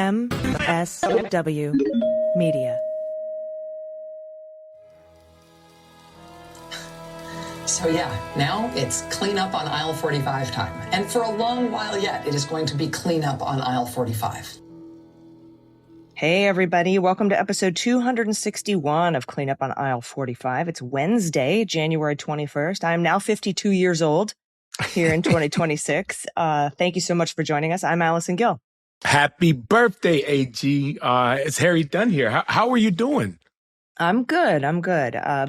MSW Media. So yeah, now it's clean up on aisle 45 time. And for a long while yet, it is going to be clean up on aisle 45. Hey, everybody. Welcome to episode 261 of Clean Up on Aisle 45. It's Wednesday, January 21st. I'm now 52 years old here in 2026. Thank you so much for joining us. I'm Allison Gill. Happy birthday, AG. It's Harry Dunn here. How are you doing? I'm good.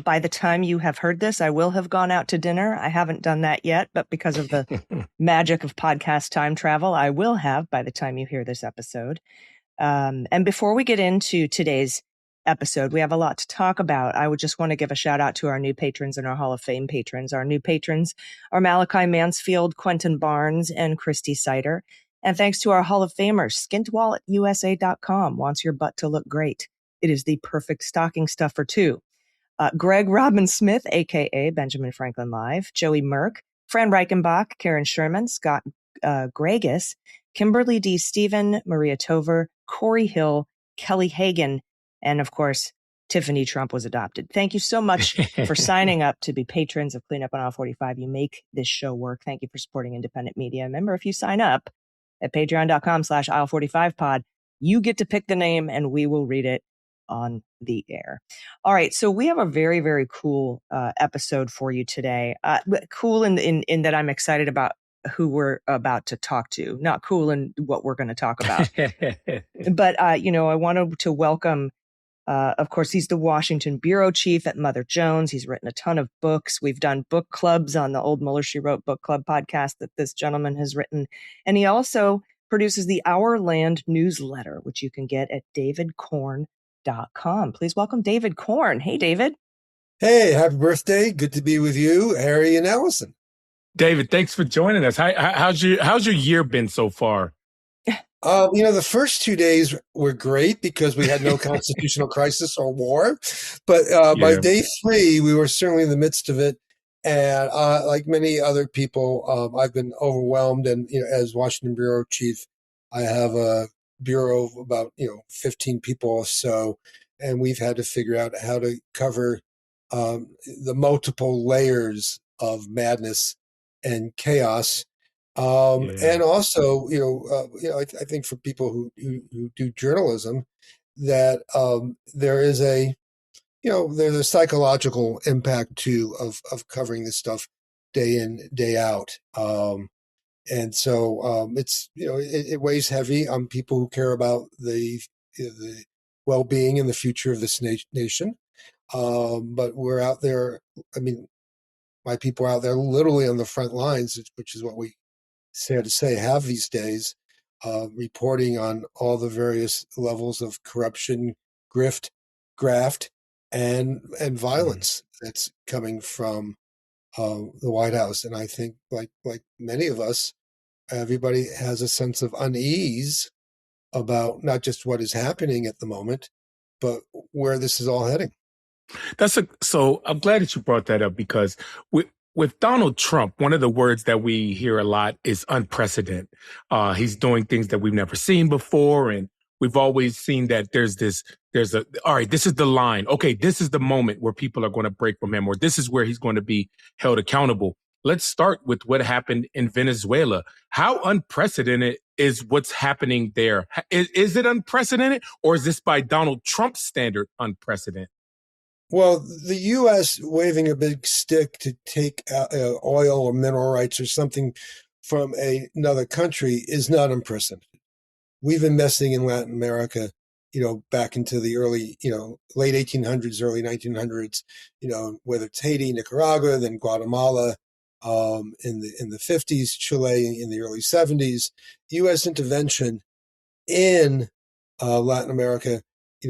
By the time you have heard this, I will have gone out to dinner. I haven't done that yet, but because of the magic of podcast time travel, I will have by the time you hear this episode. And before we get into today's episode, we have a lot to talk about. I would just want to give a shout out to our new patrons and our Hall of Fame patrons. Our new patrons are Malachi Mansfield, Quentin Barnes, and Christy Sider. And thanks to our Hall of Famers, skintwalletusa.com wants your butt to look great. It is the perfect stocking stuffer, too. Greg Robin Smith, a.k.a. Benjamin Franklin Live, Joey Merck, Fran Reichenbach, Karen Sherman, Scott Gregus, Kimberly D. Stephen, Maria Tover, Corey Hill, Kelly Hagan, and, of course, Tiffany Trump was adopted. Thank you so much for signing up to be patrons of Clean Up on Aisle 45. You make this show work. Thank you for supporting independent media. Remember, if you sign up at patreon.com/aisle45pod, you get to pick the name and we will read it on the air. All right. So we have a very, very cool episode for you today. Cool in that I'm excited about who we're about to talk to, not cool in what we're going to talk about. But, I wanted to welcome, of course, he's the Washington bureau chief at Mother Jones. He's written a ton of books. We've done book clubs on the Old Mueller, She Wrote book club podcast that this gentleman has written. And he also produces the Our Land newsletter, which you can get at davidkorn.com. Please welcome David Korn. Hey, David. Hey, happy birthday. Good to be with you, Harry and Allison. David, thanks for joining us. How's your year been so far? The first 2 days were great because we had no constitutional crisis or war. But by day 3, we were certainly in the midst of it. And like many other people, I've been overwhelmed. And, as Washington bureau chief, I have a bureau of about 15 people or so, and we've had to figure out how to cover the multiple layers of madness and chaos, and also I think for people who do journalism, that there is there's a psychological impact too of covering this stuff day in, day out. And so it's it weighs heavy on people who care about the well-being and the future of this nation. But we're out there. I mean, my people are out there literally on the front lines, which is what we sad to say have these days, reporting on all the various levels of corruption, grift, graft, and violence that's coming from the White House. And I think, like many of us, everybody has a sense of unease about not just what is happening at the moment, but where this is all heading. So I'm glad that you brought that up, because with Donald Trump, one of the words that we hear a lot is unprecedented. He's doing things that we've never seen before, and we've always seen that all right, this is the line. Okay, this is the moment where people are going to break from him, or this is where he's going to be held accountable. Let's start with what happened in Venezuela. How unprecedented is what's happening there? Is it unprecedented, or is this by Donald Trump's standard unprecedented? Well, the U.S. waving a big stick to take oil or mineral rights or something from another country is not unprecedented. We've been messing in Latin America, back into the early, late 1800s, early 1900s, whether it's Haiti, Nicaragua, then Guatemala, in the 50s, Chile in the early 70s. U.S. intervention in Latin America,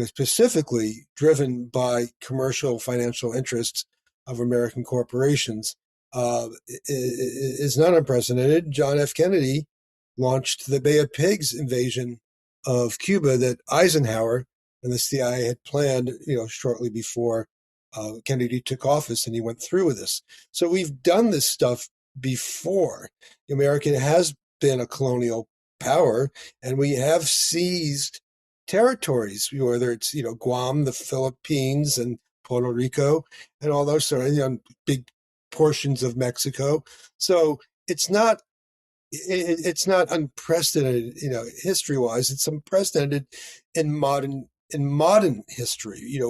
specifically driven by commercial financial interests of American corporations, is not unprecedented. John F. Kennedy launched the Bay of Pigs invasion of Cuba that Eisenhower and the CIA had planned, shortly before Kennedy took office, and he went through with this. So we've done this stuff before. America has been a colonial power, and we have seized territories, whether it's, Guam, the Philippines, and Puerto Rico, and all those sort of, big portions of Mexico. So it's not unprecedented, history-wise. It's unprecedented in modern history.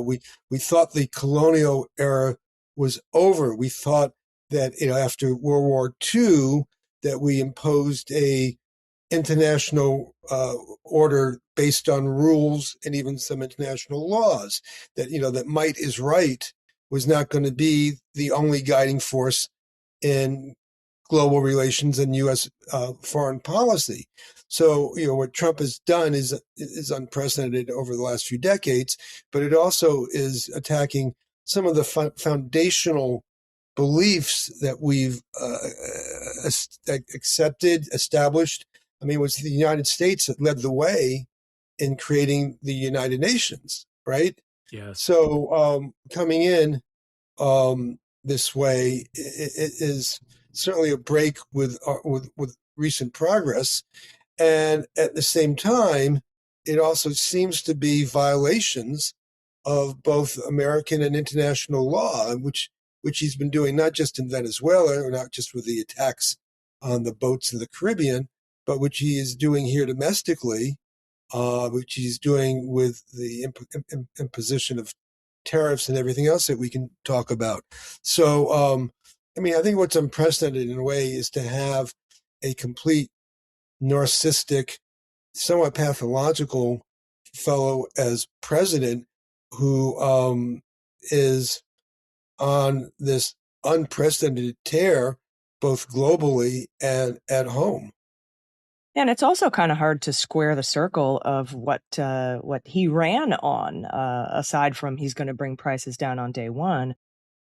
We thought the colonial era was over. We thought that, after World War II, that we imposed a international order based on rules and even some international laws, that, that might is right was not going to be the only guiding force in global relations and U.S. Foreign policy. So, what Trump has done is unprecedented over the last few decades, but it also is attacking some of the foundational beliefs that we've accepted, established. I mean, it was the United States that led the way in creating the United Nations, right? Yes. So coming in this way, it is certainly a break with recent progress, and at the same time, it also seems to be violations of both American and international law, which he's been doing not just in Venezuela, or not just with the attacks on the boats in the Caribbean, but which he is doing here domestically, which he's doing with the imposition of tariffs and everything else that we can talk about. So, I think what's unprecedented in a way is to have a complete narcissistic, somewhat pathological fellow as president who is on this unprecedented tear, both globally and at home. And it's also kind of hard to square the circle of what he ran on, aside from he's going to bring prices down on day one.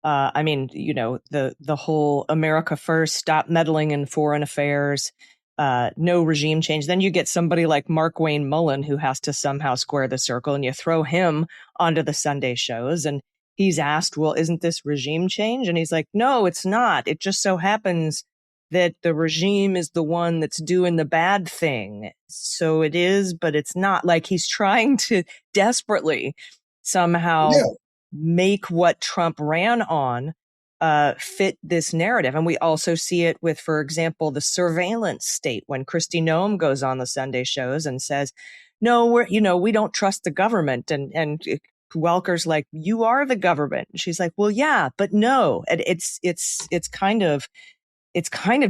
The whole America first, stop meddling in foreign affairs, no regime change. Then you get somebody like Mark Wayne Mullen who has to somehow square the circle, and you throw him onto the Sunday shows, and he's asked, well, isn't this regime change? And he's like, no, it's not. It just so happens that the regime is the one that's doing the bad thing. So it is, but it's not. Like, he's trying to desperately somehow make what Trump ran on fit this narrative. And we also see it with, for example, the surveillance state, when Kristi Noem goes on the Sunday shows and says, no, we don't trust the government. And Welker's like, you are the government. And she's like, well, yeah, but no. And it's kind of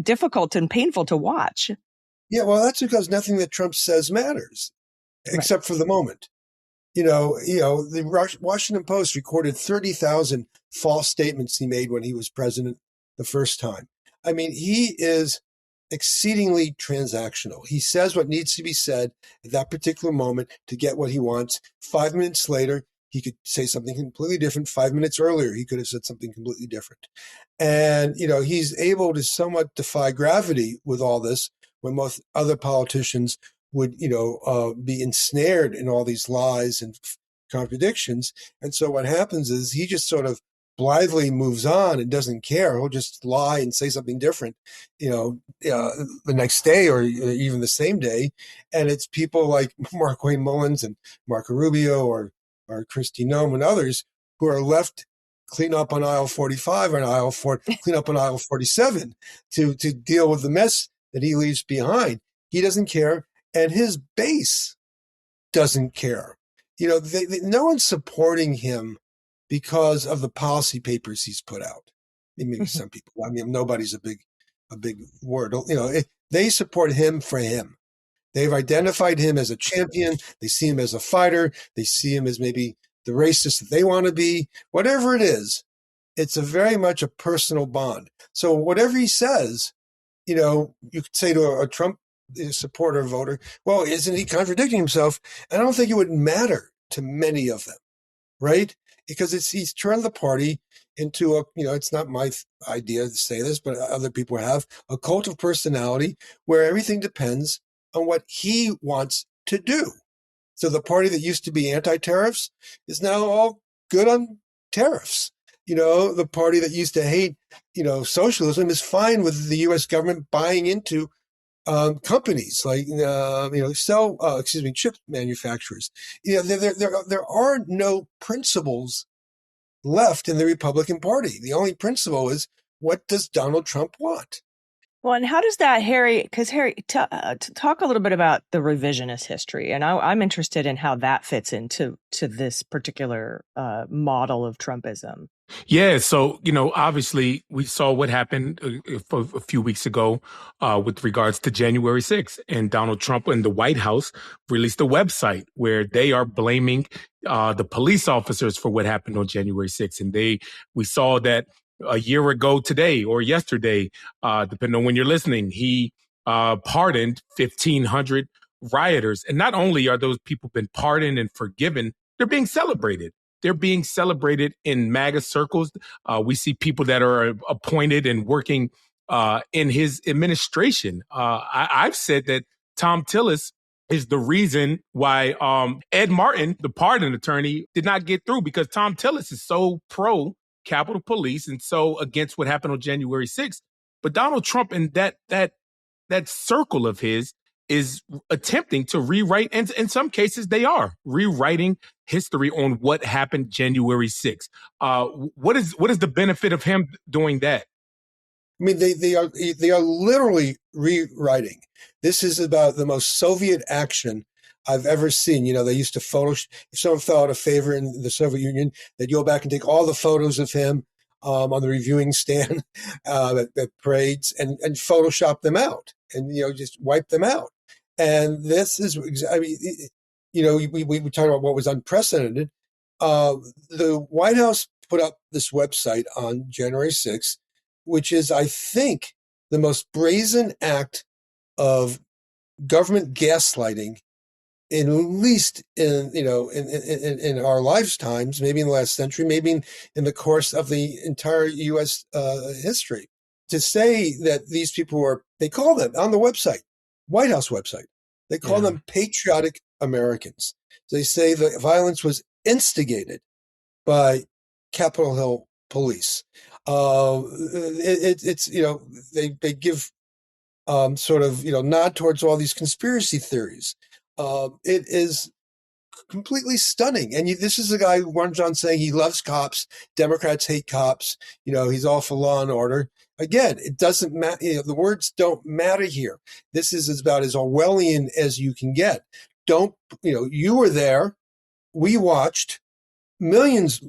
difficult and painful to watch. Yeah, well, that's because nothing that Trump says matters, except for the moment. The Washington Post recorded 30,000 false statements he made when he was president the first time. I mean, he is exceedingly transactional. He says what needs to be said at that particular moment to get what he wants. 5 minutes later, he could say something completely different. 5 minutes earlier, he could have said something completely different. And, he's able to somewhat defy gravity with all this, when most other politicians would, be ensnared in all these lies and contradictions. And so what happens is he just sort of blithely moves on and doesn't care. He'll just lie and say something different, the next day or even the same day. And it's people like Mark Wayne Mullins and Marco Rubio or Kristi Noem and others who are left clean up on aisle 45 and clean up on aisle 47 to deal with the mess that he leaves behind. He doesn't care. And his base doesn't care. No one's supporting him because of the policy papers he's put out. Maybe some people. I mean, nobody's a big word. They support him for him. They've identified him as a champion. They see him as a fighter. They see him as maybe the racist that they want to be. Whatever it is, it's very much a personal bond. So whatever he says, you could say to a Trump supporter voter, well, isn't he contradicting himself? I don't think it would matter to many of them, right? Because he's turned the party into it's not my idea to say this, but other people have a cult of personality where everything depends on what he wants to do. So the party that used to be anti-tariffs is now all good on tariffs. The party that used to hate, socialism is fine with the U.S. government buying into companies like chip manufacturers. There are no principles left in the Republican Party. The only principle is, what does Donald Trump want? Well, and how does that, Harry, because Harry, talk a little bit about the revisionist history. And I'm interested in how that fits into this particular model of Trumpism. Yeah. So, obviously we saw what happened a few weeks ago with regards to January 6th. And Donald Trump and the White House released a website where they are blaming the police officers for what happened on January 6th. And we saw that a year ago today or yesterday, depending on when you're listening, he pardoned 1,500 rioters. And not only are those people been pardoned and forgiven, they're being celebrated. They're being celebrated in MAGA circles. We see people that are appointed and working in his administration. I've said that Tom Tillis is the reason why Ed Martin, the pardon attorney, did not get through, because Tom Tillis is so pro Capitol Police and so against what happened on January 6th. But Donald Trump and that circle of his is attempting to rewrite, and in some cases they are rewriting history on what happened January 6th. What is the benefit of him doing that? I mean, they are literally rewriting. This is about the most Soviet action I've ever seen. They used to Photoshop. If someone fell out of favor in the Soviet Union, they'd go back and take all the photos of him on the reviewing stand at parades and Photoshop them out and, just wipe them out. And this is, I mean, we talked about what was unprecedented. The White House put up this website on January 6th, which is, I think, the most brazen act of government gaslighting, at least in our lifetimes, maybe in the last century, maybe in the course of the entire U.S. History. To say that these people they call them on the website, White House website, they call them patriotic Americans. They say the violence was instigated by Capitol Hill police. They give sort of nod towards all these conspiracy theories. It is completely stunning. And this is a guy who runs on saying he loves cops. Democrats hate cops. He's all for law and order. Again, it doesn't matter. The words don't matter here. This is about as Orwellian as you can get. You were there. We watched. Millions,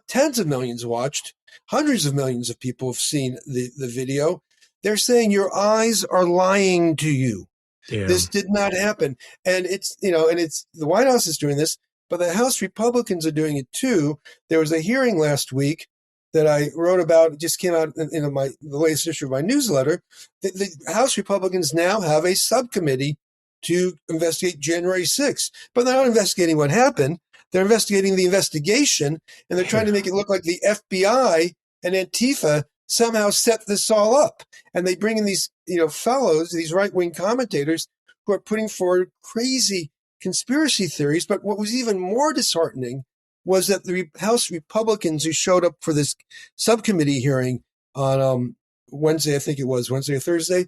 tens of millions watched. Hundreds of millions of people have seen the video. They're saying your eyes are lying to you. Yeah. This did not happen. And it's the White House is doing this, but the House Republicans are doing it too. There was a hearing last week that I wrote about. It just came out in the latest issue of my newsletter. The House Republicans now have a subcommittee to investigate January 6th, but they're not investigating what happened. They're investigating the investigation, and they're trying to make it look like the FBI and Antifa somehow set this all up. And they bring in these, fellows, these right-wing commentators who are putting forward crazy conspiracy theories. But what was even more disheartening was that the House Republicans who showed up for this subcommittee hearing on Wednesday, I think it was Wednesday or Thursday,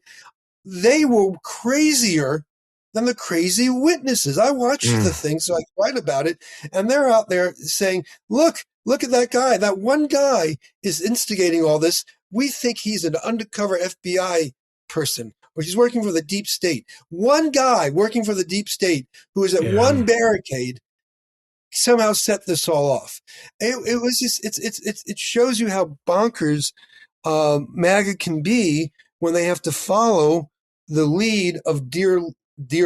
they were crazier than the crazy witnesses. I watched the thing, so I write about it, and they're out there saying, look at that guy. That one guy is instigating all this. We think he's an undercover FBI person, or he's working for the deep state. One guy working for the deep state who is at one barricade somehow set this all off. It was just, it shows you how bonkers MAGA can be when they have to follow the lead of dear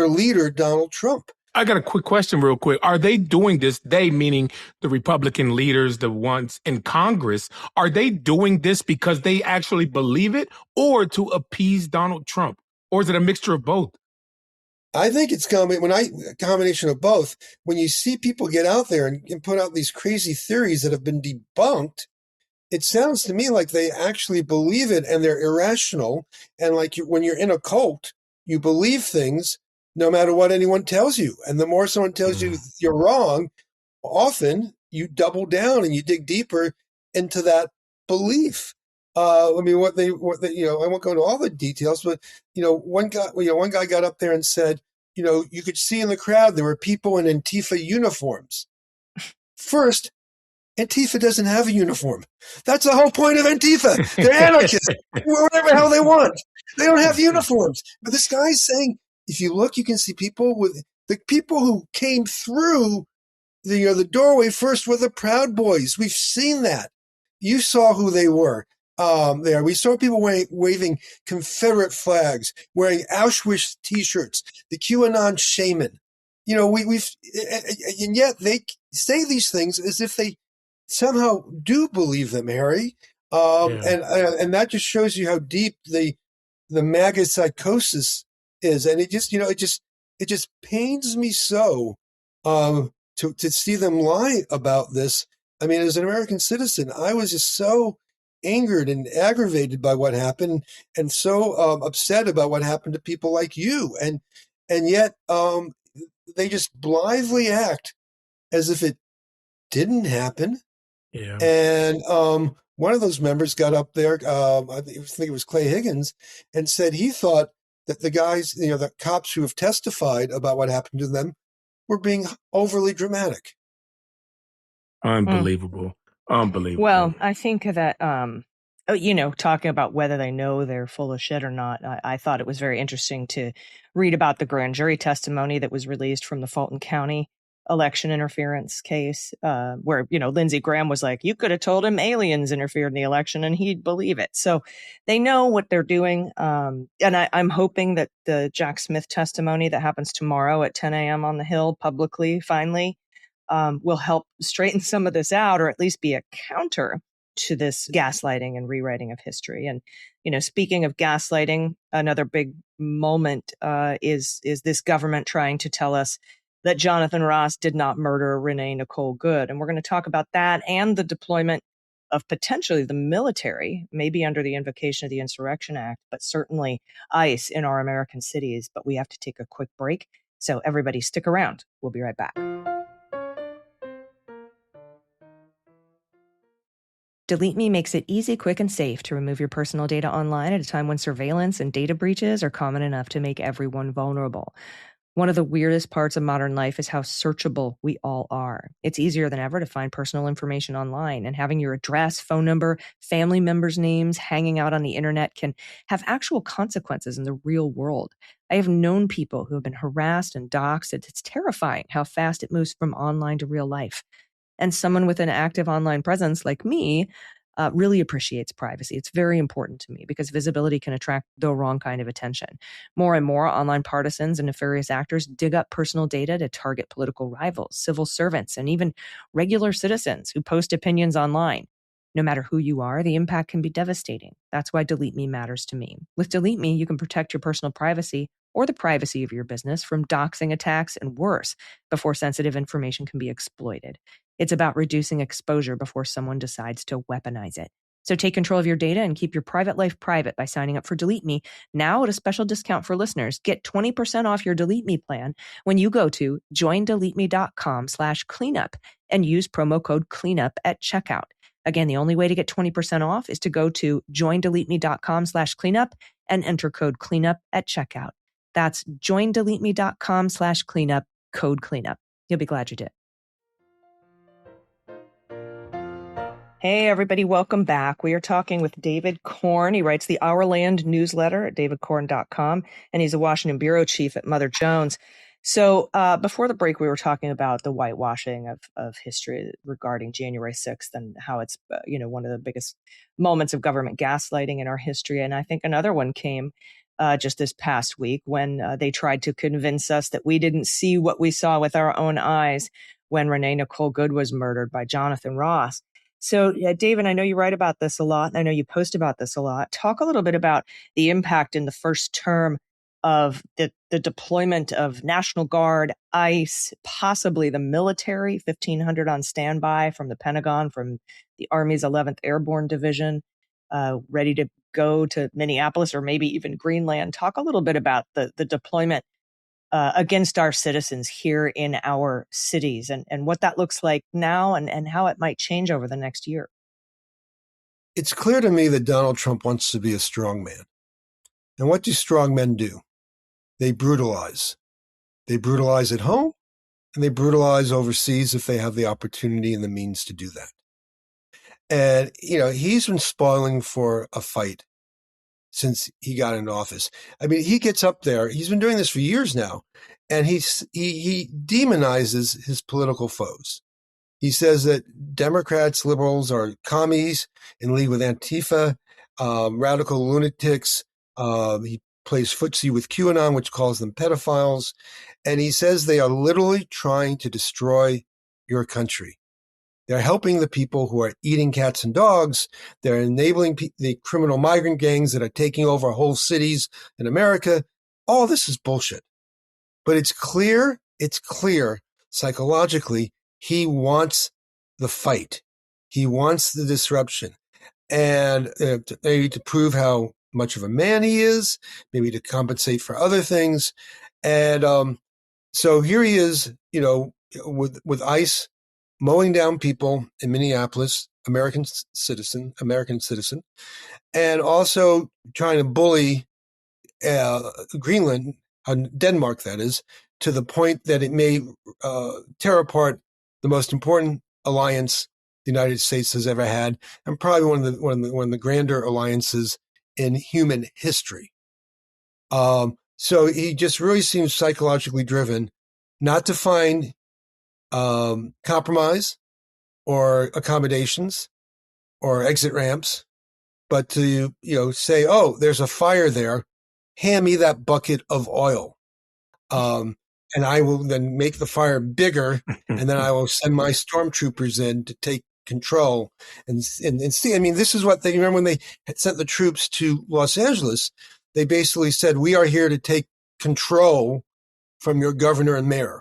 leader Donald Trump. I got a quick question real quick. Are they doing this, they meaning the Republican leaders, the ones in Congress, are they doing this because they actually believe it or to appease Donald Trump? Or is it a mixture of both? I think it's a combination of both. When you see people get out there and put out these crazy theories that have been debunked, it sounds to me like they actually believe it and they're irrational. And like when you're in a cult, you believe things no matter what anyone tells you. And the more someone tells you you're wrong, often you double down and you dig deeper into that belief. I mean, what they, I won't go into all the details, but one guy got up there and said, you could see in the crowd there were people in Antifa uniforms. First, Antifa doesn't have a uniform. That's the whole point of Antifa. They're anarchists. Whatever the hell they want. They don't have uniforms. But this guy's saying, if you look, you can see people the people who came through the doorway first were the Proud Boys. We've seen that. You saw who they were. There, we saw people waving Confederate flags, wearing Auschwitz T-shirts, the QAnon shaman. And yet they say these things as if they somehow do believe them, Harry. And that just shows you how deep the MAGA psychosis is, and it just pains me so to see them lie about this. I mean, as an American citizen, I was just so angered and aggravated by what happened, and so upset about what happened to people like you, and yet they just blithely act as if it didn't happen. Yeah. And one of those members got up there, I think it was Clay Higgins, and said he thought that the guys, the cops who have testified about what happened to them were being overly dramatic. Unbelievable. Unbelievable. Well, I think that, talking about whether they know they're full of shit or not, I thought it was very interesting to read about the grand jury testimony that was released from the Fulton County election interference case, where, Lindsey Graham was like, you could have told him aliens interfered in the election and he'd believe it. So they know what they're doing. And I'm hoping that the Jack Smith testimony that happens tomorrow at 10 a.m. on the Hill publicly, finally, will help straighten some of this out, or at least be a counter to this gaslighting and rewriting of history. And, speaking of gaslighting, another big moment is this government trying to tell us that Jonathan Ross did not murder Renee Nicole Good. And we're going to talk about that and the deployment of potentially the military, maybe under the invocation of the Insurrection Act, but certainly ICE in our American cities. But we have to take a quick break. So everybody stick around. We'll be right back. DeleteMe makes it easy, quick, and safe to remove your personal data online at a time when surveillance and data breaches are common enough to make everyone vulnerable. One of the weirdest parts of modern life is how searchable we all are. It's easier than ever to find personal information online, and having your address, phone number, family members' names hanging out on the internet can have actual consequences in the real world. I have known people who have been harassed and doxxed. It's terrifying how fast it moves from online to real life. And someone with an active online presence like me really appreciates privacy. It's very important to me because visibility can attract the wrong kind of attention. More and more online partisans and nefarious actors dig up personal data to target political rivals, civil servants, and even regular citizens who post opinions online. No matter who you are, the impact can be devastating. That's why DeleteMe matters to me. With DeleteMe, you can protect your personal privacy or the privacy of your business from doxing attacks and worse before sensitive information can be exploited. It's about reducing exposure before someone decides to weaponize it. So take control of your data and keep your private life private by signing up for DeleteMe now at a special discount for listeners. Get 20% off your DeleteMe plan when you go to joindeleteme.com/cleanup and use promo code cleanup at checkout. Again, the only way to get 20% off is to go to joindeleteme.com/cleanup and enter code cleanup at checkout. That's joindeleteme.com/cleanup, code cleanup. You'll be glad you did. Hey, everybody, welcome back. We are talking with David Corn. He writes the Our Land newsletter at davidcorn.com, and he's a Washington bureau chief at Mother Jones. So before the break, we were talking about the whitewashing of history regarding January 6th and how it's, one of the biggest moments of government gaslighting in our history. And I think another one came just this past week when they tried to convince us that we didn't see what we saw with our own eyes when Renee Nicole Good was murdered by Jonathan Ross. So, David, I know you write about this a lot, and I know you post about this a lot. Talk a little bit about the impact in the first term of the deployment of National Guard, ICE, possibly the military, 1,500 on standby from the Pentagon, from the Army's 11th Airborne Division, ready to go to Minneapolis or maybe even Greenland. Talk a little bit about the deployment against our citizens here in our cities and what that looks like now and how it might change over the next year. it's clear to me that Donald Trump wants to be a strong man. And what do strong men do? They brutalize. They brutalize at home, and they brutalize overseas if they have the opportunity and the means to do that. And, he's been spoiling for a fight since he got into office. I mean, he gets up there. He's been doing this for years now, and he demonizes his political foes. He says that Democrats, liberals are commies in league with Antifa, radical lunatics. He plays footsie with QAnon, which calls them pedophiles. And he says they are literally trying to destroy your country. They're helping the people who are eating cats and dogs. They're enabling the criminal migrant gangs that are taking over whole cities in America. All this is bullshit. But it's clear psychologically, he wants the fight. He wants the disruption. And maybe to prove how much of a man he is, maybe to compensate for other things. And so here he is, with ICE mowing down people in Minneapolis, American citizen, and also trying to bully Greenland, Denmark, that is, to the point that it may tear apart the most important alliance the United States has ever had, and probably one of the grander alliances in human history. So he just really seems psychologically driven, not to find compromise or accommodations or exit ramps, but to, say, oh, there's a fire there. Hand me that bucket of oil. And I will then make the fire bigger, and then I will send my stormtroopers in to take control and see. I mean, this is what they remember when they had sent the troops to Los Angeles. They basically said, we are here to take control from your governor and mayor.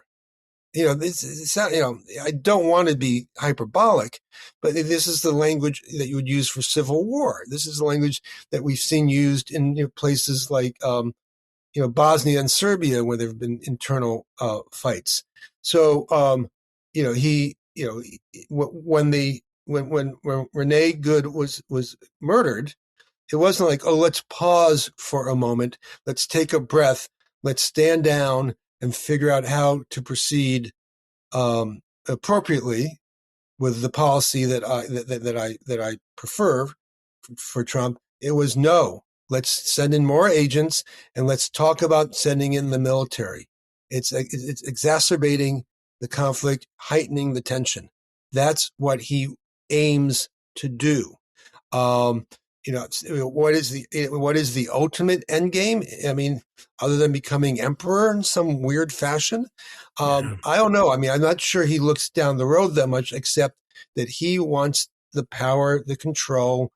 I don't want to be hyperbolic, but this is the language that you would use for civil war. This is the language that we've seen used in places like, Bosnia and Serbia, where there have been internal fights. So, when Renee Good was murdered, it wasn't like, oh, let's pause for a moment, let's take a breath, let's stand down and figure out how to proceed appropriately with the policy that I prefer for Trump. It was no. Let's send in more agents and let's talk about sending in the military. It's exacerbating the conflict, heightening the tension. That's what he aims to do. What is the ultimate end game? I mean, other than becoming emperor in some weird fashion, I don't know. I mean, I'm not sure he looks down the road that much, except that he wants the power, the control.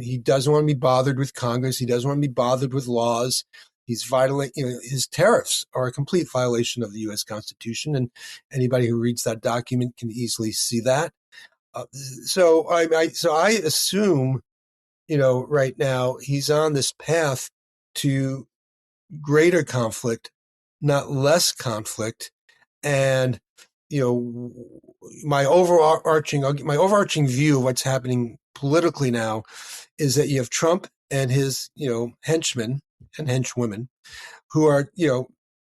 He doesn't want to be bothered with Congress. He doesn't want to be bothered with laws. He's violating, his tariffs are a complete violation of the U.S. Constitution, and anybody who reads that document can easily see that. So I assume, right now he's on this path to greater conflict, not less conflict. And, my overarching view of what's happening politically now is that you have Trump and his, henchmen and henchwomen who are,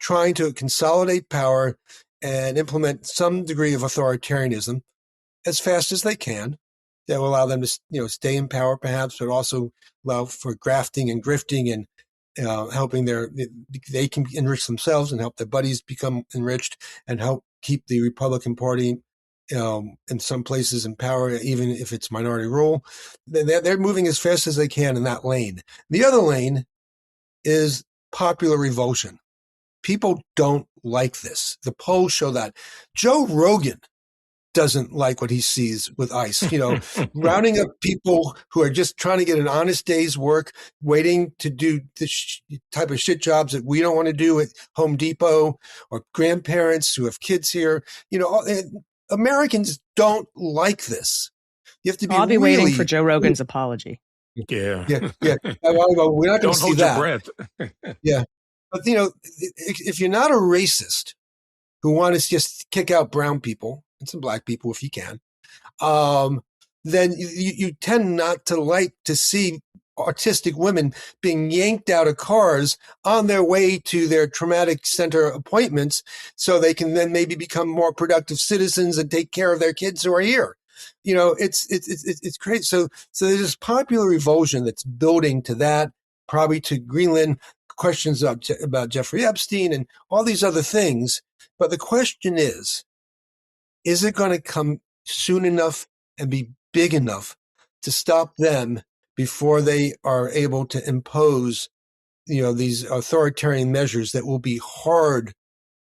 trying to consolidate power and implement some degree of authoritarianism as fast as they can. That will allow them to, stay in power, perhaps, but also allow for grafting and grifting and helping they can enrich themselves and help their buddies become enriched and help keep the Republican Party in some places in power, even if it's minority rule. They're moving as fast as they can in that lane. The other lane is popular revulsion. People don't like this. The polls show that. Joe Rogan doesn't like what he sees with ICE, rounding up people who are just trying to get an honest day's work, waiting to do this type of shit jobs that we don't want to do at Home Depot, or grandparents who have kids here. Americans don't like this. You have to be I'll be waiting for Joe Rogan's apology. Yeah. We're not going to see that. Don't hold your breath. Yeah. But, if you're not a racist who want to just kick out brown people and some black people if you can, then you tend not to like to see autistic women being yanked out of cars on their way to their traumatic center appointments so they can then maybe become more productive citizens and take care of their kids who are here. It's crazy. So there's this popular revulsion that's building to that, probably to Greenland questions about Jeffrey Epstein and all these other things. But the question is it going to come soon enough and be big enough to stop them before they are able to impose, these authoritarian measures that will be hard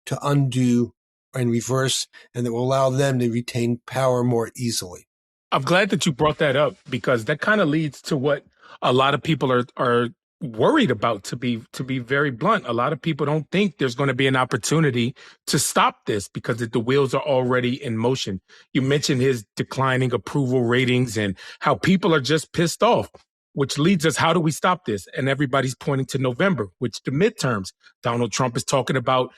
to undo and reverse, and that will allow them to retain power more easily? I'm glad that you brought that up, because that kind of leads to what a lot of people are worried about, to be very blunt. A lot of people don't think there's going to be an opportunity to stop this because the wheels are already in motion. You mentioned his declining approval ratings and how people are just pissed off, which leads us, how do we stop this? And everybody's pointing to November, which the midterms. Donald Trump is talking about,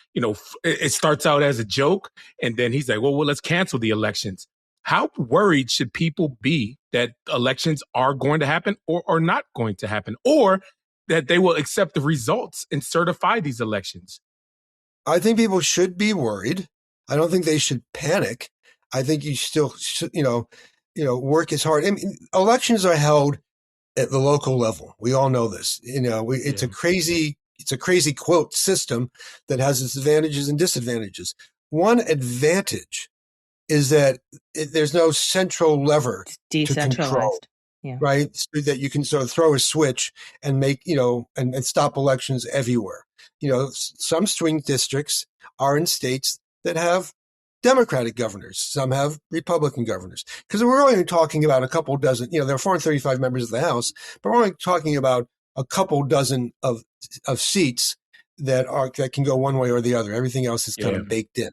it starts out as a joke, and then he's like, well, let's cancel the elections. How worried should people be that elections are going to happen or are not going to happen, or that they will accept the results and certify these elections? I think people should be worried. I don't think they should panic. I think you still should, work as hard. I mean, elections are held at the local level. We all know this. It's a crazy quote system that has its advantages and disadvantages. One advantage is that there's no central lever to control, right? So that you can sort of throw a switch and make, and stop elections everywhere. Some swing districts are in states that have Democratic governors. Some have Republican governors. Because we're only talking about a couple dozen, there are 435 members of the House, but we're only talking about a couple dozen of seats that can go one way or the other. Everything else is kind of baked in.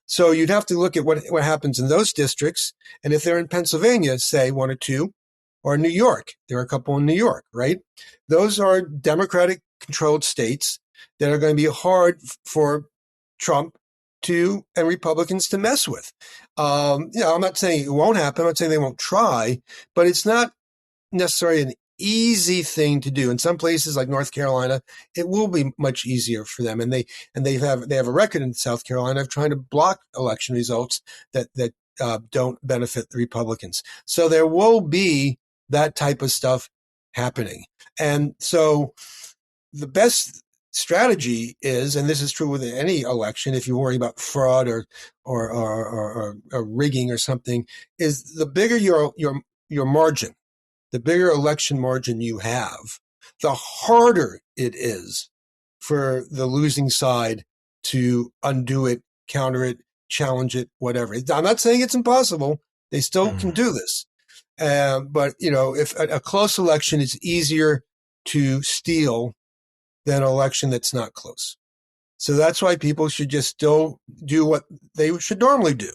So you'd have to look at what happens in those districts. And if they're in Pennsylvania, say one or two, or New York, there are a couple in New York, right? Those are Democratic controlled states that are going to be hard for Trump and Republicans to mess with. I'm not saying it won't happen. I'm not saying they won't try, but it's not necessarily an easy thing to do. In some places like North Carolina, it will be much easier for them. And they have a record in South Carolina of trying to block election results that don't benefit the Republicans. So there will be that type of stuff happening. And so the best strategy is, and this is true with any election, if you worry about fraud or rigging or something, is the bigger your margin, the bigger election margin you have, the harder it is for the losing side to undo it, counter it, challenge it, whatever. I'm not saying it's impossible. They still can do this. But, if a close election is easier to steal than an election that's not close. So that's why people should just still do what they should normally do,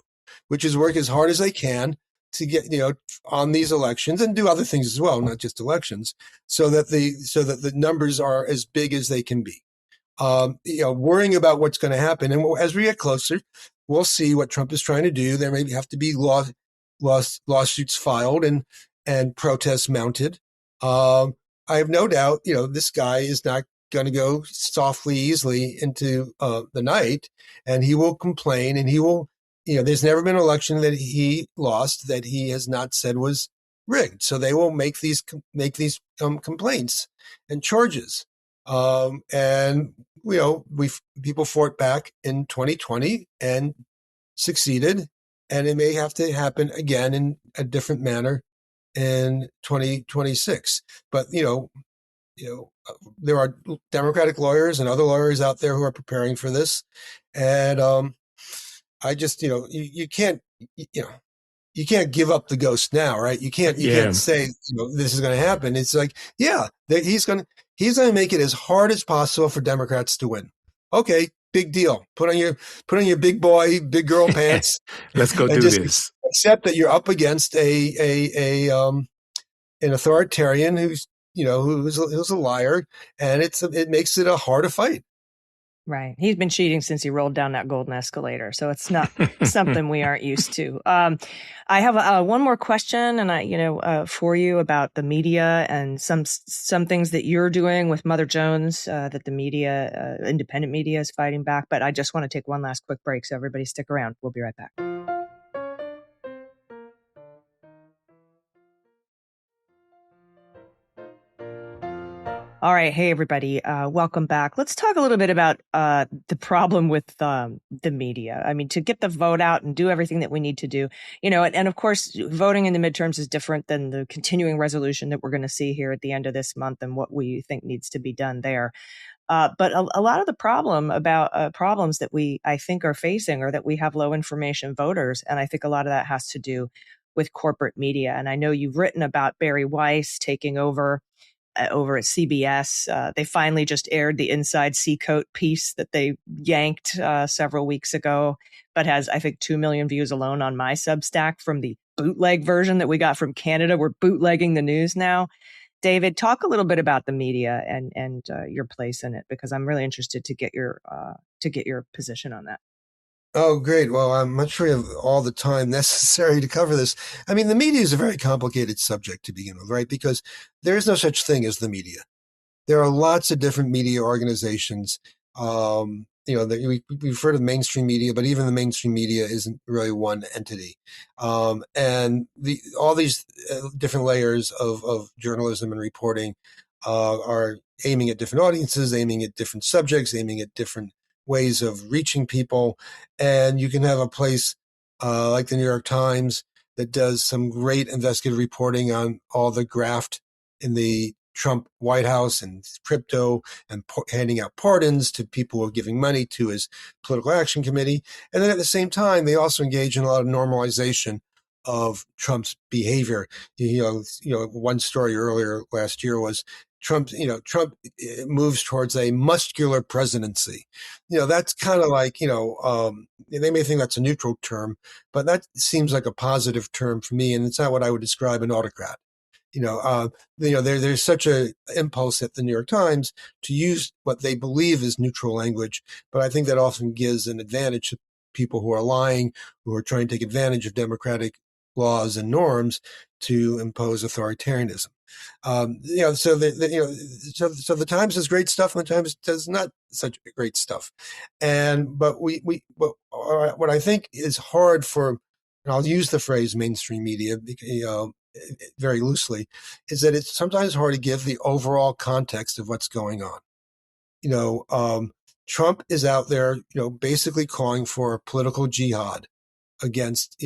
which is work as hard as they can to get, on these elections, and do other things as well, not just elections, so that the numbers are as big as they can be. Worrying about what's going to happen. And as we get closer, we'll see what Trump is trying to do. There may have to be lawsuits filed and protests mounted. I have no doubt, this guy is not going to go softly, easily into the night, and he will complain, and he will, there's never been an election that he lost that he has not said was rigged. So they will make these complaints and charges. And people fought back in 2020 and succeeded, and it may have to happen again in a different manner in 2026. But there are Democratic lawyers and other lawyers out there who are preparing for this, and I just you can't give up the ghost now, right? You can't say this is going to happen. It's like he's going to make it as hard as possible for Democrats to win. Okay, big deal. Put on your big boy, big girl pants. Let's go do this. Accept that you're up against an authoritarian who's a liar, and it makes it a harder fight. Right. He's been cheating since he rolled down that golden escalator. So it's not something we aren't used to. I have one more question, and for you about the media and some things that you're doing with Mother Jones that the media, independent media, is fighting back. But I just want to take one last quick break. So everybody stick around. We'll be right back. All right. Hey, everybody. Welcome back. Let's talk a little bit about the problem with the media. I mean, to get the vote out and do everything that we need to do, and of course, voting in the midterms is different than the continuing resolution that we're going to see here at the end of this month and what we think needs to be done there. But a lot of the problems that I think are facing are that we have low information voters. And I think a lot of that has to do with corporate media. And I know you've written about Barry Weiss taking over at CBS. They finally just aired the Inside Seacoat piece that they yanked several weeks ago, but has, I think, 2 million views alone on my Substack from the bootleg version that we got from Canada. We're bootlegging the news now. David, talk a little bit about the media and your place in it, because I'm really interested to get your position on that. Oh, great. Well, I'm not sure we have all the time necessary to cover this. I mean, the media is a very complicated subject to begin with, right? Because there is no such thing as the media. There are lots of different media organizations. We refer to the mainstream media, but even the mainstream media isn't really one entity. And all these different layers of journalism and reporting are aiming at different audiences, aiming at different subjects, aiming at different ways of reaching people. And you can have a place like the New York Times that does some great investigative reporting on all the graft in the Trump White House and crypto and handing out pardons to people who are giving money to his political action committee. And then at the same time, they also engage in a lot of normalization of Trump's behavior. One story earlier last year was Trump moves towards a muscular presidency. That's kind of like, they may think that's a neutral term, but that seems like a positive term for me. And it's not what I would describe an autocrat. There's such a impulse at the New York Times to use what they believe is neutral language, but I think that often gives an advantage to people who are lying, who are trying to take advantage of democratic laws and norms to impose authoritarianism. So the Times does great stuff, and the Times does not such great stuff. But what I think is hard for, and I'll use the phrase mainstream media, very loosely, is that it's sometimes hard to give the overall context of what's going on. Trump is out there, basically calling for a political jihad against,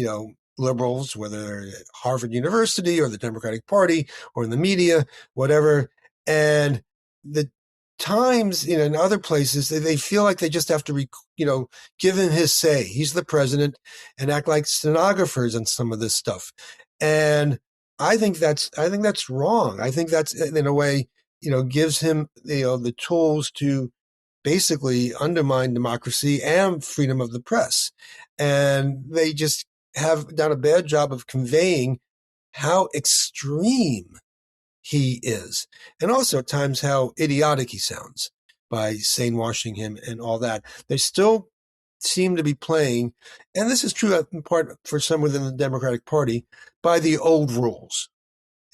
liberals, whether they're at Harvard University or the Democratic Party or in the media, whatever. And the Times, and other places, they feel like they just have to, give him his say. He's the president, and act like stenographers on some of this stuff. And I think that's wrong. I think that's, in a way, gives him, the tools to basically undermine democracy and freedom of the press. And they just have done a bad job of conveying how extreme he is, and also at times how idiotic he sounds by sane-washing him and all that. They still seem to be playing, and this is true in part for some within the Democratic Party, by the old rules,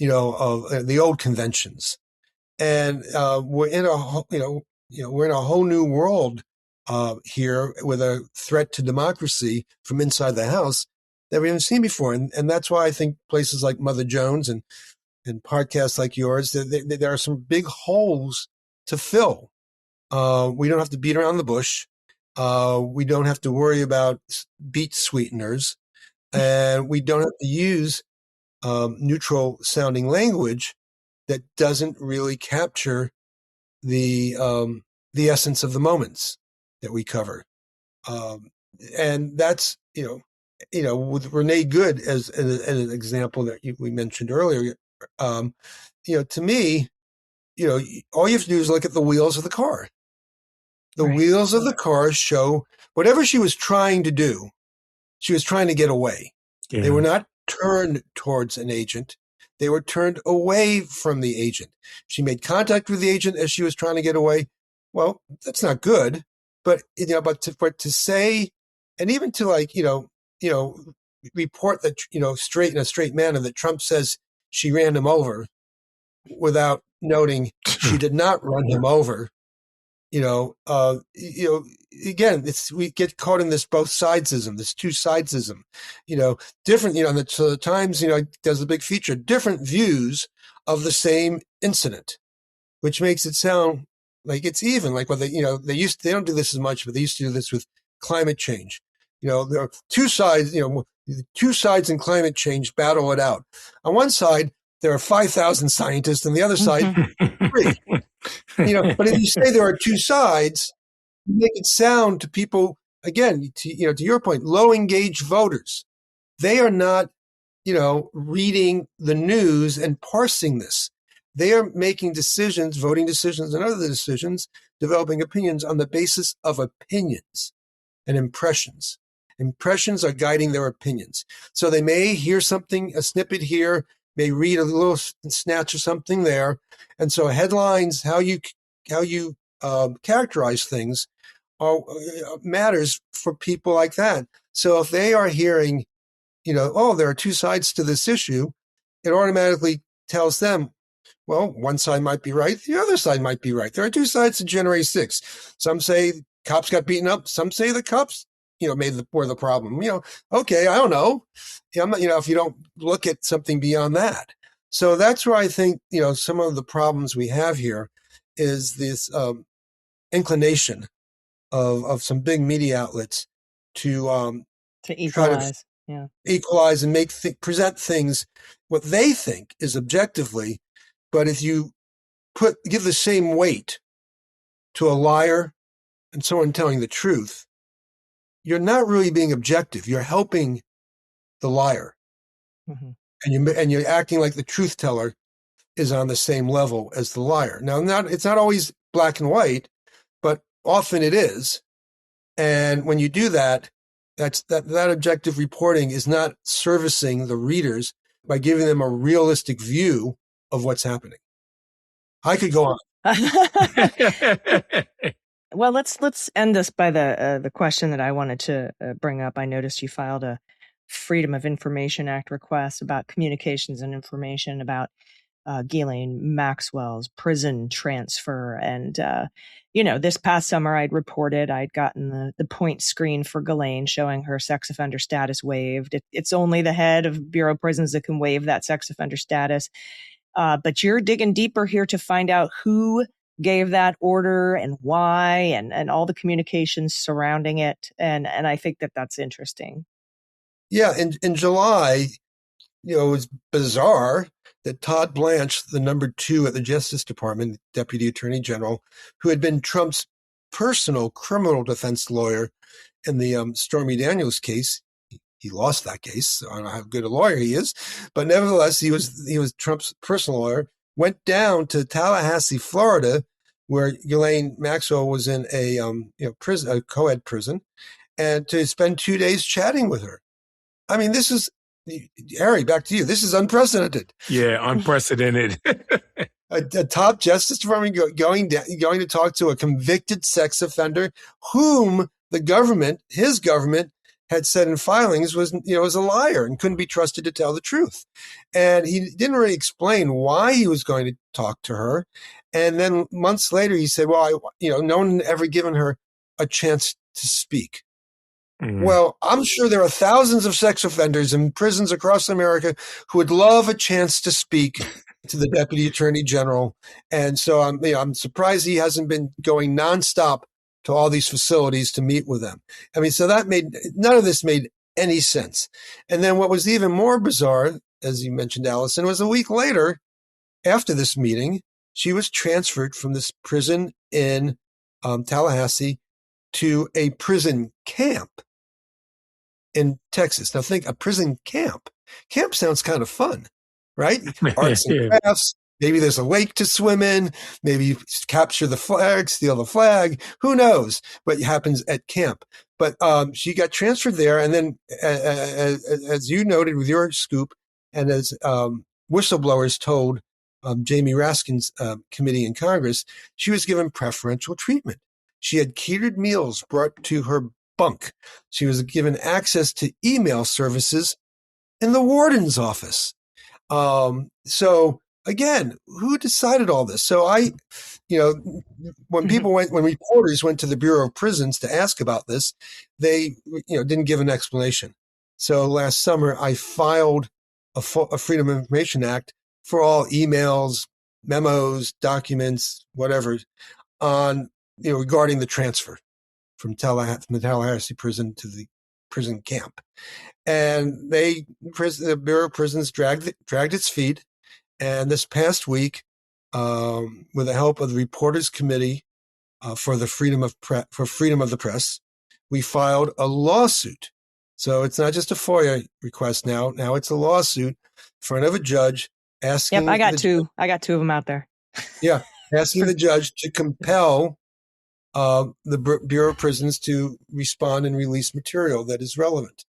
of the old conventions. And we're in a whole new world here with a threat to democracy from inside the House that we haven't seen before. And that's why I think places like Mother Jones and podcasts like yours, there are some big holes to fill. We don't have to beat around the bush. We don't have to worry about beet sweeteners, and we don't have to use neutral sounding language that doesn't really capture the essence of the moments that we cover. And that's, with Renee Good as an example that we mentioned earlier, to me, all you have to do is look at the wheels of the car. The Right. wheels of the car show whatever she was trying to do. She was trying to get away. Yeah. They were not turned towards an agent. They were turned away from the agent. She made contact with the agent as she was trying to get away. Well, that's not good. but to say, and even to report that straight in a straight manner that Trump says she ran him over, without noting she did not run him over. Again, we get caught in this both sidesism, this two sidesism, different, so the Times, does a big feature, different views of the same incident, which makes it sound like it's even, like what they don't do this as much, but they used to do this with climate change. There are two sides, two sides in climate change battle it out. On one side, there are 5,000 scientists, and the other side, 3. But if you say there are two sides, you make it sound to people, again, to your point, low engaged voters. They are not, reading the news and parsing this. They are making decisions, voting decisions and other decisions, developing opinions on the basis of opinions and impressions. Impressions are guiding their opinions. So they may hear something, a snippet here, may read a little snatch of something there. And so headlines, how you characterize things matters for people like that. So if they are hearing, there are two sides to this issue, it automatically tells them, well, one side might be right, the other side might be right. There are two sides to January 6th. Some say cops got beaten up. Some say the cops, were the problem. Okay, I don't know. I'm not, if you don't look at something beyond that. So that's where I think, some of the problems we have here is this inclination of some big media outlets to equalize, equalize and present things what they think is objectively. But if you give the same weight to a liar and someone telling the truth, you're not really being objective. You're helping the liar, and you're acting like the truth teller is on the same level as the liar. Now, it's not always black and white, but often it is. And when you do that, that objective reporting is not servicing the readers by giving them a realistic view of what's happening. I could go on. Well, let's end this by the question that I wanted to bring up. I noticed you filed a Freedom of Information Act request about communications and information about Ghislaine Maxwell's prison transfer. And, this past summer I'd reported I'd gotten the point screen for Ghislaine showing her sex offender status waived. It's only the head of Bureau of Prisons that can waive that sex offender status. But you're digging deeper here to find out who gave that order and why and all the communications surrounding it. And I think that's interesting. Yeah. In July, it was bizarre that Todd Blanche, the number 2 at the Justice Department, Deputy Attorney General, who had been Trump's personal criminal defense lawyer in the Stormy Daniels case, he lost that case. So I don't know how good a lawyer he is, but nevertheless, he was Trump's personal lawyer, went down to Tallahassee, Florida, where Ghislaine Maxwell was in a prison, a co-ed prison, and to spend 2 days chatting with her. I mean, this is, Harry, back to you. This is unprecedented. Yeah, unprecedented. A top Justice Department going to talk to a convicted sex offender whom his government had said in filings was a liar and couldn't be trusted to tell the truth. And he didn't really explain why he was going to talk to her. And then months later, he said, well, no one had ever given her a chance to speak. Mm-hmm. Well, I'm sure there are thousands of sex offenders in prisons across America who would love a chance to speak to the Deputy Attorney General. And so I'm surprised he hasn't been going nonstop to all these facilities to meet with them. I mean, so none of this made any sense. And then what was even more bizarre, as you mentioned, Allison, was a week later, after this meeting, she was transferred from this prison in Tallahassee to a prison camp in Texas. Now think, a prison camp. Camp sounds kind of fun, right? Arts and crafts. Maybe there's a lake to swim in. Maybe you capture the flag, steal the flag. Who knows what happens at camp? But she got transferred there. And then, as you noted with your scoop, and as whistleblowers told Jamie Raskin's committee in Congress, she was given preferential treatment. She had catered meals brought to her bunk. She was given access to email services in the warden's office. So again, who decided all this? So when reporters went to the Bureau of Prisons to ask about this, they, didn't give an explanation. So last summer, I filed a Freedom of Information Act for all emails, memos, documents, whatever, on, regarding the transfer from the Tallahassee prison to the prison camp. And the Bureau of Prisons dragged its feet. And this past week, with the help of the Reporters Committee for freedom of the press, we filed a lawsuit. So it's not just a FOIA request now. Now it's a lawsuit in front of a judge asking. Yep, I got two of them out there. Yeah, asking the judge to compel the Bureau of Prisons to respond and release material that is relevant.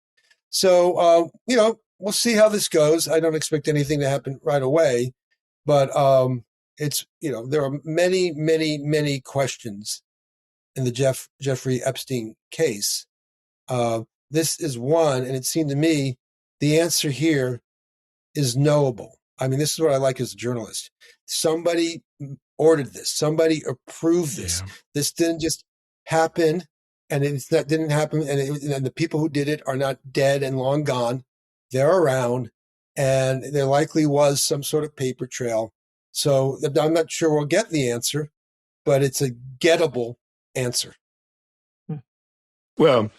So, we'll see how this goes. I don't expect anything to happen right away, but there are many, many, many questions in the Jeffrey Epstein case. This is one, and it seemed to me the answer here is knowable. I mean, this is what I like as a journalist. Somebody ordered this. Somebody approved this. Yeah. This didn't just happen, and that didn't happen. And the people who did it are not dead and long gone. They're around, and there likely was some sort of paper trail. So I'm not sure we'll get the answer, but it's a gettable answer. Well,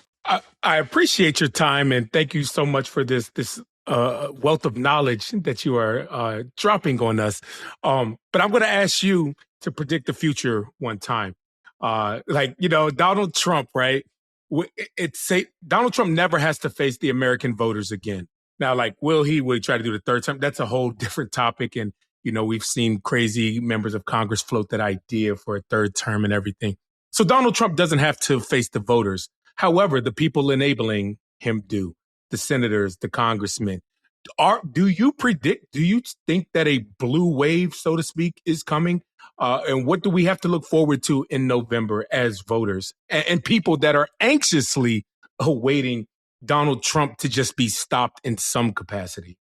I appreciate your time, and thank you so much for this wealth of knowledge that you are dropping on us. But I'm going to ask you to predict the future one time. Donald Trump, right? Donald Trump never has to face the American voters again. Now, will he try to do the third term? That's a whole different topic. And, we've seen crazy members of Congress float that idea for a third term and everything. So Donald Trump doesn't have to face the voters. However, the people enabling him do, the senators, the congressmen. Do you think that a blue wave, so to speak, is coming? And what do we have to look forward to in November as voters and people that are anxiously awaiting Donald Trump to just be stopped in some capacity?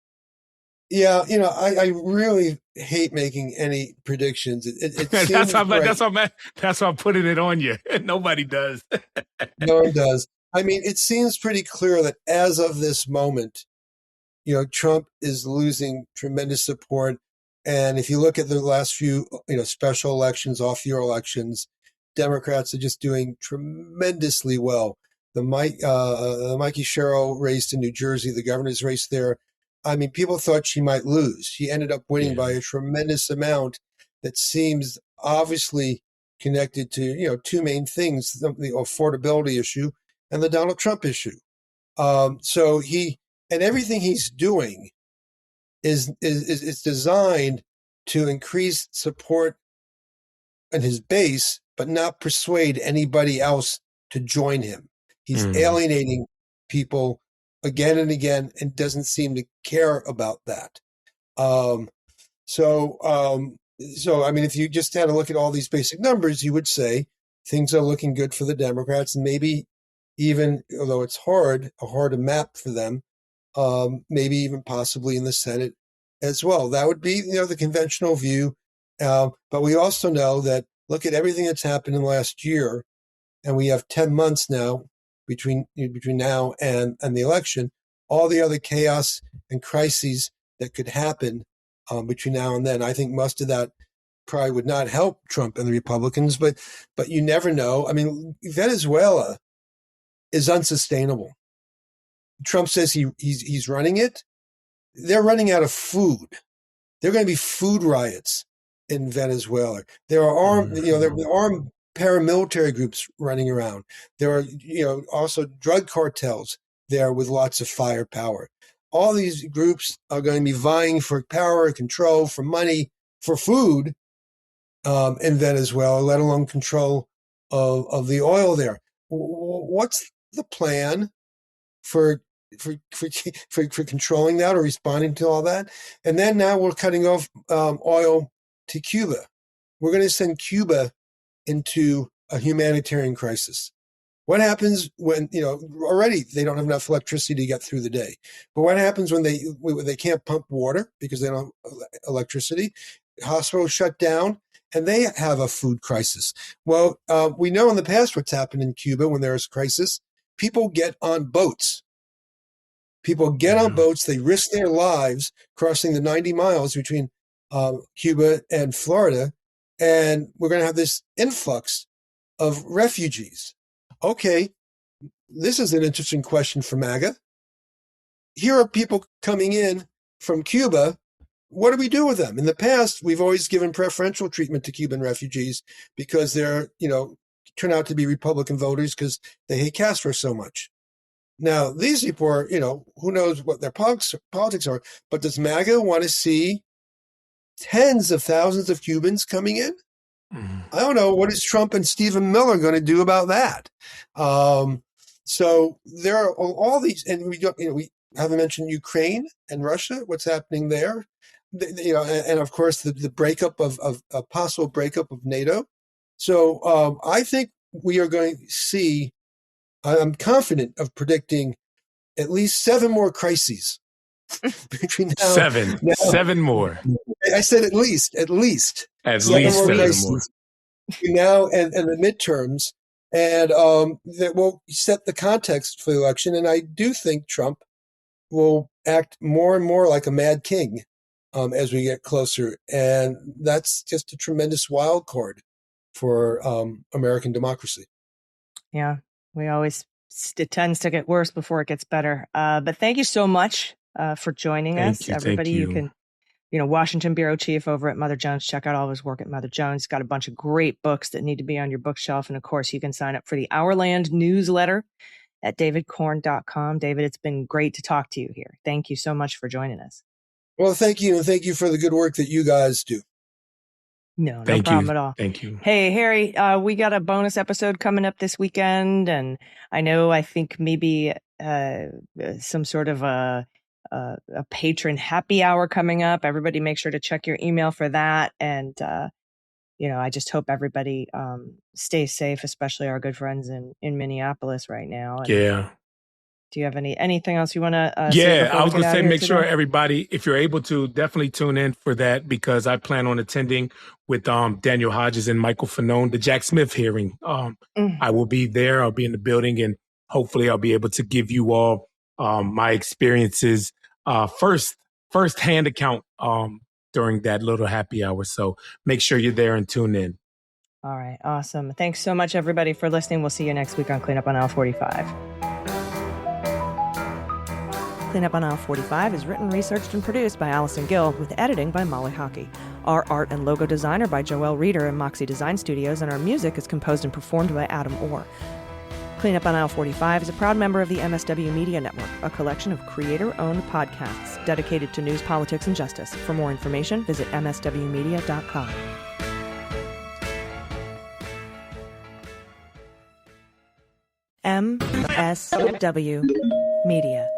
Yeah, I really hate making any predictions. That's why I'm putting it on you. Nobody does. No one does. I mean, it seems pretty clear that as of this moment, Trump is losing tremendous support. And if you look at the last few, special elections, off-year elections, Democrats are just doing tremendously well. The Mikey Sherrill race in New Jersey, the governor's race there, I mean, people thought she might lose. She ended up winning by a tremendous amount that seems obviously connected to, two main things, the affordability issue and the Donald Trump issue. So everything he's doing is designed to increase support in his base, but not persuade anybody else to join him. He's alienating people again and again and doesn't seem to care about that. So I mean, if you just had to look at all these basic numbers, you would say things are looking good for the Democrats, and maybe even, although it's hard to map for them, maybe even possibly in the Senate as well. That would be, the conventional view. But we also know that, look at everything that's happened in the last year, and we have 10 months now between now and the election, all the other chaos and crises that could happen between now and then. I think most of that probably would not help Trump and the Republicans, but you never know. I mean, Venezuela is unsustainable. Trump says he's running it. They're running out of food. There are going to be food riots in Venezuela. There are armed paramilitary groups running around. There are, also drug cartels there with lots of firepower. All these groups are going to be vying for power, control, for money, for food in Venezuela, let alone control of the oil there. What's the plan for controlling that or responding to all that? And then now we're cutting off oil to Cuba. We're going to send Cuba into a humanitarian crisis. What happens when, already they don't have enough electricity to get through the day? But what happens when they can't pump water because they don't have electricity? Hospitals shut down and they have a food crisis. Well, we know in the past what's happened in Cuba when there's a crisis. People get on boats. People get on boats. They risk their lives crossing the 90 miles between Cuba and Florida. And we're going to have this influx of refugees. Okay, this is an interesting question for MAGA. Here are people coming in from Cuba. What do we do with them? In the past, we've always given preferential treatment to Cuban refugees because they're, turn out to be Republican voters because they hate Castro so much. Now, these people are, who knows what their politics are, but does MAGA want to see tens of thousands of Cubans coming in? I don't know. What is Trump and Stephen Miller going to do about that? So there are all these, and we haven't mentioned Ukraine and Russia. What's happening there? And of course the breakup of a possible breakup of NATO. So I think we are going to see. I'm confident of predicting at least 7 more crises between now. Seven more. I said at least seven crises. more. Now and the midterms, and that will set the context for the election. And I do think Trump will act more and more like a mad king as we get closer. And that's just a tremendous wild card for American democracy. Yeah, it tends to get worse before it gets better. But thank you so much for joining us. Everybody, you can Washington Bureau Chief over at Mother Jones. Check out all of his work at Mother Jones. He's got a bunch of great books that need to be on your bookshelf. And of course, you can sign up for the Our Land newsletter at davidkorn.com. David, it's been great to talk to you here. Thank you so much for joining us. Well, thank you. And thank you for the good work that you guys do. No problem at all. Thank you. Hey, Harry, we got a bonus episode coming up this weekend. And I think maybe some sort of a patron happy hour coming up. Everybody make sure to check your email for that. And, I just hope everybody stays safe, especially our good friends in Minneapolis right now. And yeah. Do you have anything else you want to say? I was going to say, make sure today? everybody, if you're able to, definitely tune in for that, because I plan on attending with Daniel Hodges and Michael Fanone, the Jack Smith hearing. I will be there. I'll be in the building, and hopefully I'll be able to give you all my experiences, first-hand account during that little happy hour. So make sure you're there and tune in. All right. Awesome. Thanks so much, everybody, for listening. We'll see you next week on Cleanup on Aisle 45. Cleanup on Aisle 45 is written, researched, and produced by Allison Gill, with editing by Molly Hockey. Our art and logo design are by Joelle Reeder and Moxie Design Studios, and our music is composed and performed by Adam Orr. Cleanup on Aisle 45 is a proud member of the MSW Media Network, a collection of creator-owned podcasts dedicated to news, politics, and justice. For more information, visit mswmedia.com. MSW Media.